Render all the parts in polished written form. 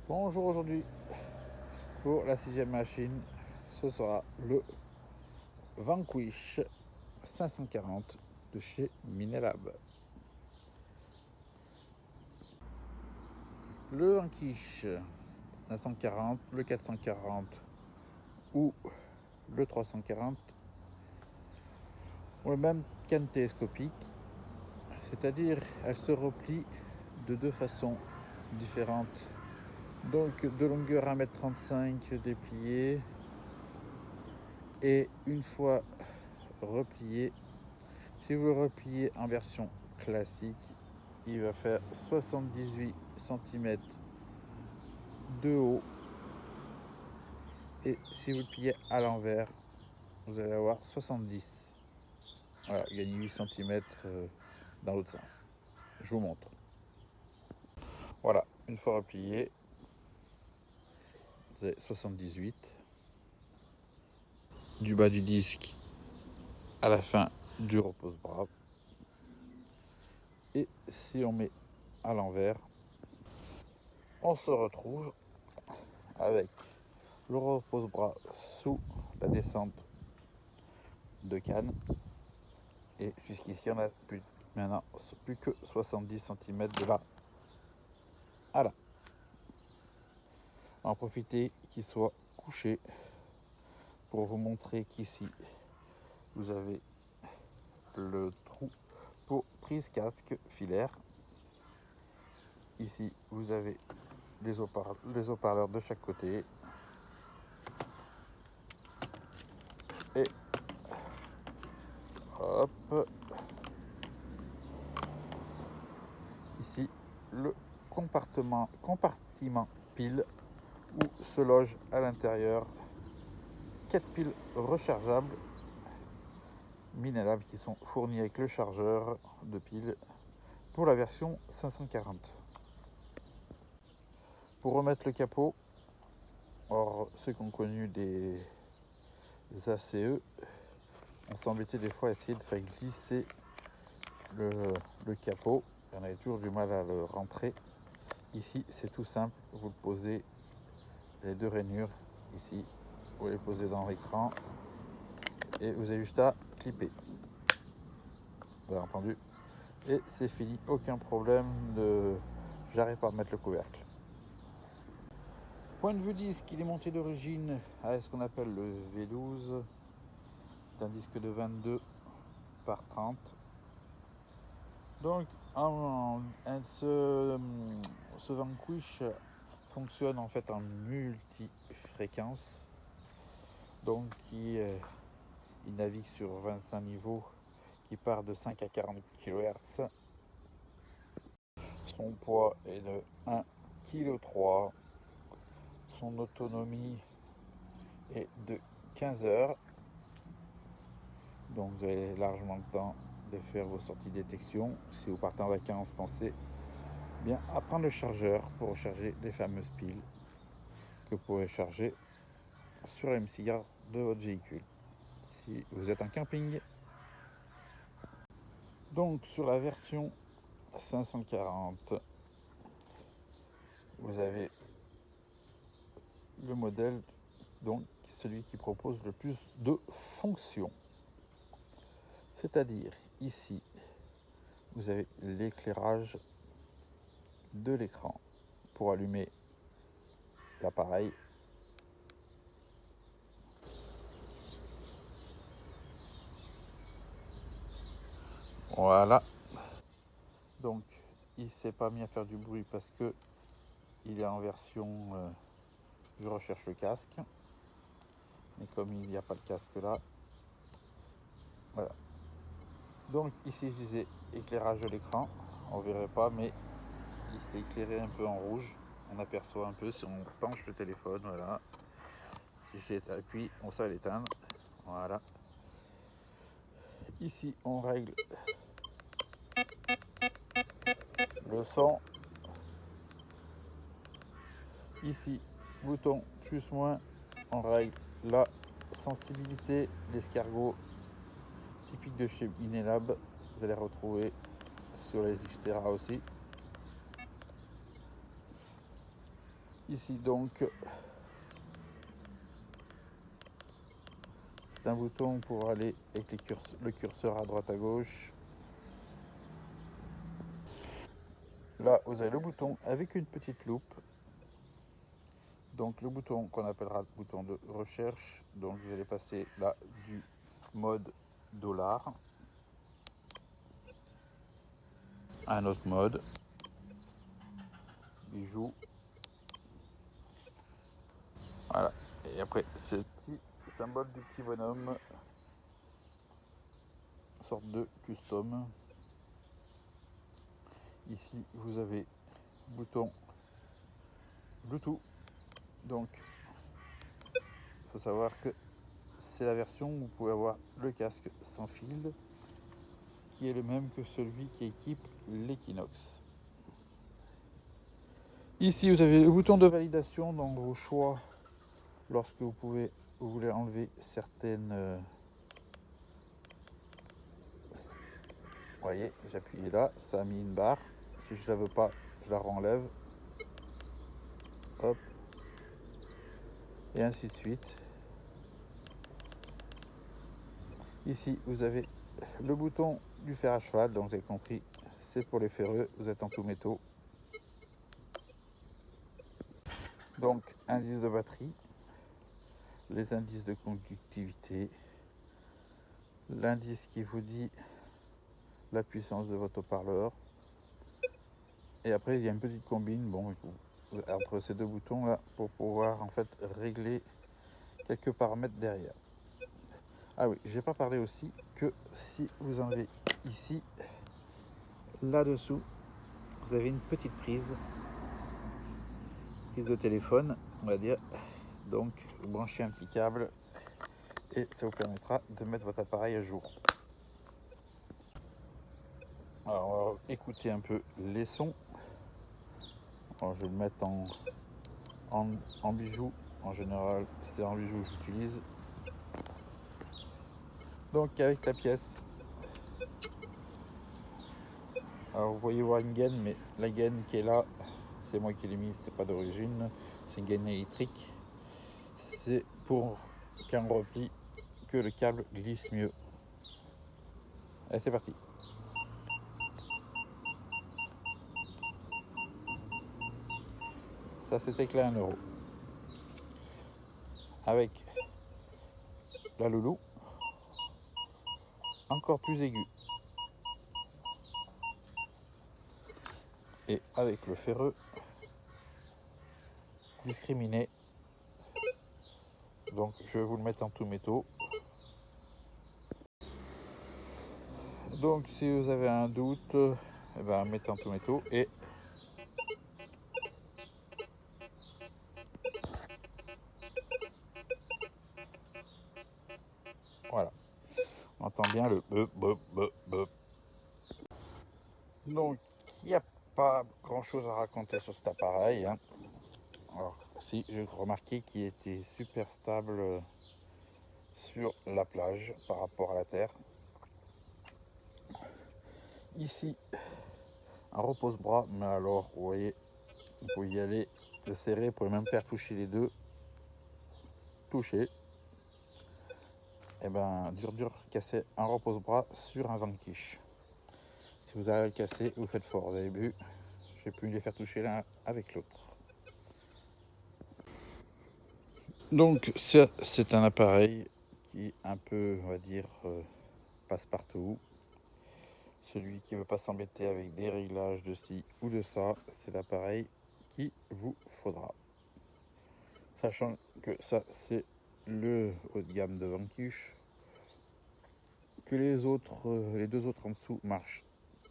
Bonjour, aujourd'hui pour la 6e machine, ce sera le Vanquish 540 de chez Minelab. Le Vanquish 540, le 440 ou le 340 ont le même canne télescopique, c'est-à-dire elle se replie de deux façons différentes. Donc de longueur 1,35 m dépliée, et une fois replié, si vous le repliez en version classique, il va faire 78 cm de haut, et si vous le pliez à l'envers, vous allez avoir 70. Voilà, gagner 8 cm dans l'autre sens. Je vous montre. Voilà, une fois replié, vous avez 78. Du bas du disque à la fin du repose-bras. Et si on met à l'envers, on se retrouve avec le repose-bras sous la descente de canne, et jusqu'ici on a maintenant plus que 70 cm de là à là. En profiter qu'il soit couché pour vous montrer qu'ici vous avez le trou pour prise casque filaire. Ici vous avez les haut-parleurs de chaque côté, et hop, ici le compartiment pile où se loge à l'intérieur 4 piles rechargeables Minelab qui sont fournies avec le chargeur de piles pour la version 540. Pour remettre le capot, or ceux qui ont connu des ACE, on s'embêtait des fois à essayer de faire glisser le capot. On avait toujours du mal à le rentrer. Ici c'est tout simple, vous le posez, les deux rainures ici, vous les posez dans l'écran et vous avez juste à clipper, vous avez entendu, et c'est fini, aucun problème j'arrive pas à mettre le couvercle. Point de vue disque, il est monté d'origine à ce qu'on appelle le V12. C'est un disque de 22 par 30. Donc ce Vanquish fonctionne en fait en multi-fréquence. Donc il navigue sur 25 niveaux qui part de 5 à 40 kHz. Son poids est de 1,3 kg. Son autonomie est de 15 heures. Donc vous avez largement le temps de faire vos sorties détection. Si vous partez en vacances, pensez bien à prendre le chargeur pour recharger les fameuses piles que vous pourrez charger sur la MCR de votre véhicule si vous êtes en camping. Donc sur la version 540, vous avez le modèle, donc celui qui propose le plus de fonctions. C'est-à-dire ici, vous avez l'éclairage de l'écran pour allumer l'appareil. Voilà. Donc il ne s'est pas mis à faire du bruit parce que il est en version je recherche le casque, mais comme il n'y a pas le casque là, voilà. Donc ici je disais éclairage de l'écran, on verrait pas, mais il s'est éclairé un peu en rouge, on aperçoit un peu si on penche le téléphone. Voilà, si j'appuie on sait l'éteindre. Voilà, ici on règle le son, ici bouton plus moins, on règle la sensibilité, l'escargot typique de chez Minelab, vous allez retrouver sur les Xterra aussi. Ici donc, c'est un bouton pour aller avec le curseur à droite à gauche. Là, vous avez le bouton avec une petite loupe. Donc le bouton qu'on appellera le bouton de recherche. Donc vous allez passer là du mode dollar à un autre mode. Bijoux. Voilà. Et après, c'est le petit symbole du petit bonhomme. Sorte de custom. Ici, vous avez bouton Bluetooth. Donc, il faut savoir que c'est la version où vous pouvez avoir le casque sans fil, qui est le même que celui qui équipe l'Equinox. Ici, vous avez le bouton de validation dans vos choix lorsque vous voulez enlever certaines. Vous voyez, j'appuie là, ça a mis une barre. Si je la veux pas, je la renlève. Hop. Et ainsi de suite. Ici, vous avez le bouton du fer à cheval, donc vous avez compris, c'est pour les ferreux, vous êtes en tout métaux. Donc, indice de batterie, les indices de conductivité, l'indice qui vous dit la puissance de votre haut-parleur. Et après, il y a une petite combine, bon, entre ces deux boutons là, pour pouvoir en fait régler quelques paramètres derrière. Ah oui, j'ai pas parlé aussi que si vous enlevez ici, là-dessous, vous avez une petite prise de téléphone, on va dire. Donc, vous branchez un petit câble et ça vous permettra de mettre votre appareil à jour. Alors, on va écouter un peu les sons. Alors, je vais le mettre en bijoux. En général, c'est en bijoux que j'utilise. Donc, avec la pièce. Alors, vous voyez voir une gaine, mais la gaine qui est là, c'est moi qui l'ai mise, c'est pas d'origine. C'est une gaine électrique. C'est pour qu'un repli, que le câble glisse mieux. Allez, c'est parti. Ça, c'était que là 1 euro. Avec la loulou, encore plus aigu. Et avec le ferreux, discriminé. Donc je vais vous le mettre en tout métaux. Donc si vous avez un doute, eh ben, mettez en tout métaux et voilà. On entend bien le beup, beup, beup, beup. Donc il n'y a pas grand chose à raconter sur cet appareil, hein. Alors si j'ai remarqué qu'il était super stable sur la plage par rapport à la terre. Ici un repose-bras, mais alors vous voyez, vous pouvez y aller, le serrer, vous pouvez même faire toucher les deux. Toucher. Et ben dur casser un repose-bras sur un Vanquish. Si vous avez le casser, vous faites fort. Vous avez vu, j'ai pu les faire toucher l'un avec l'autre. Donc c'est un appareil qui un peu, on va dire, passe partout. Celui qui ne veut pas s'embêter avec des réglages de ci ou de ça, c'est l'appareil qu'il vous faudra. Sachant que ça c'est le haut de gamme de Vanquish, que les deux autres en dessous marchent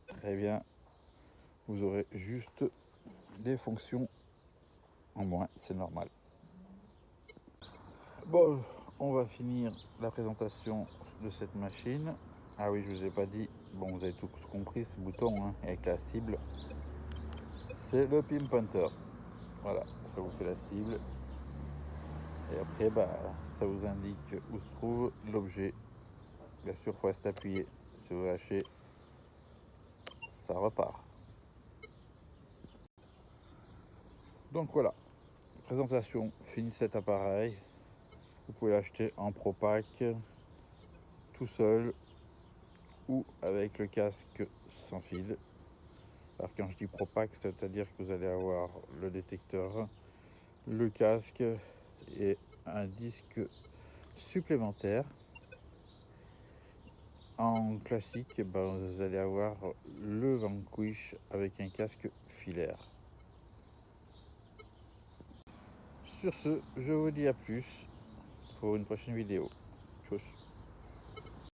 très bien. Vous aurez juste des fonctions en moins, c'est normal. Bon, on va finir la présentation de cette machine. Ah oui, je vous ai pas dit, bon, vous avez tous compris, ce bouton hein, avec la cible, c'est le Pin Pointer. Voilà, ça vous fait la cible. Et après, bah, ça vous indique où se trouve l'objet. Bien sûr, il faut rester appuyé. Si vous lâchez, ça repart. Donc voilà, Présentation, fini cet appareil. Vous pouvez l'acheter en Pro-Pack, tout seul ou avec le casque sans fil. Alors quand je dis Pro-Pack, c'est-à-dire que vous allez avoir le détecteur, le casque et un disque supplémentaire. En classique, vous allez avoir le Vanquish avec un casque filaire. Sur ce, je vous dis à plus pour une prochaine vidéo. Tchuss.